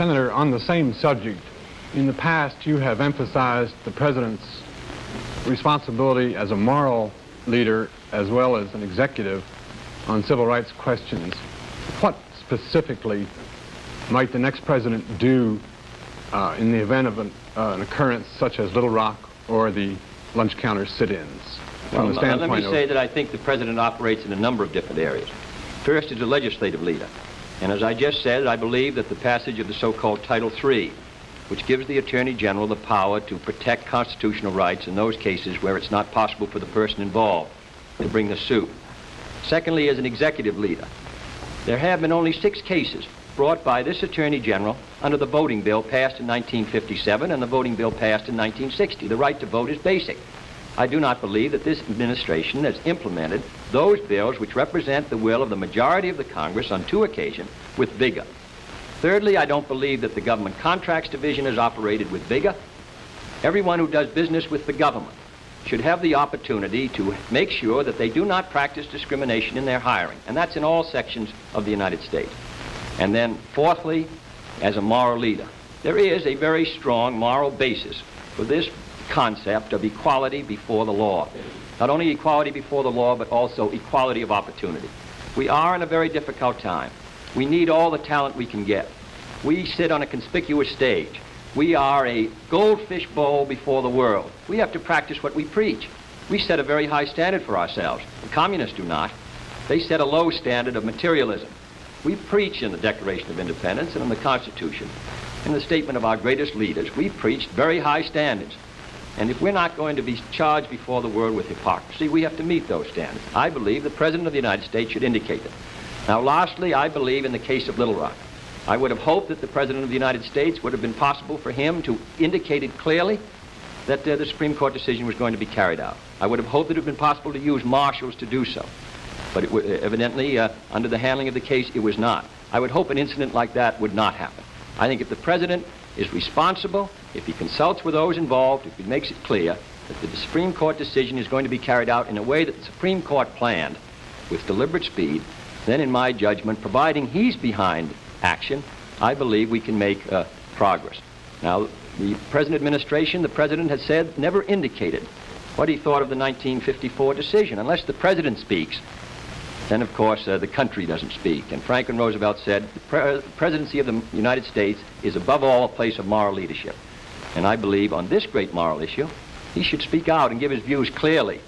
Senator, on the same subject, in the past you have emphasized the President's responsibility as a moral leader as well as an executive on civil rights questions. What specifically might the next President do in the event of an occurrence such as Little Rock or the lunch counter sit-ins? Well, let me say that I think the President operates in a number of different areas. First, as a legislative leader. And as I just said, I believe that the passage of the so-called Title III, which gives the Attorney General the power to protect constitutional rights in those cases where it's not possible for the person involved to bring the suit. Secondly, as an executive leader, there have been only 6 cases brought by this Attorney General under the voting bill passed in 1957 and the voting bill passed in 1960. The right to vote is basic. I do not believe that this administration has implemented those bills which represent the will of the majority of the Congress on 2 occasions with vigor. Thirdly, I don't believe that the Government Contracts Division has operated with vigor. Everyone who does business with the government should have the opportunity to make sure that they do not practice discrimination in their hiring, and that's in all sections of the United States. And then, fourthly, as a moral leader, there is a very strong moral basis for this concept of equality before the law. Not only equality before the law, but also equality of opportunity. We are in a very difficult time. We need all the talent we can get. We sit on a conspicuous stage. We are a goldfish bowl before the world. We have to practice what we preach. We set a very high standard for ourselves. The communists do not. They set a low standard of materialism. We preach in the Declaration of Independence and in the Constitution, in the statement of our greatest leaders, we preached very high standards. And if we're not going to be charged before the world with hypocrisy, we have to meet those standards. I believe the President of the United States should indicate them. Now, lastly, I believe in the case of Little Rock. I would have hoped that the President of the United States would have been possible for him to indicate it clearly that the Supreme Court decision was going to be carried out. I would have hoped that it would have been possible to use marshals to do so. But evidently, under the handling of the case, it was not. I would hope an incident like that would not happen. I think if the President is responsible, if he consults with those involved, if he makes it clear that the Supreme Court decision is going to be carried out in a way that the Supreme Court planned with deliberate speed, then in my judgment, providing he's behind action, I believe we can make progress. Now, the present administration, the President has said, never indicated what he thought of the 1954 decision. Unless the President speaks, then, of course, the country doesn't speak. And Franklin Roosevelt said, the presidency of the United States is above all a place of moral leadership. And I believe on this great moral issue, he should speak out and give his views clearly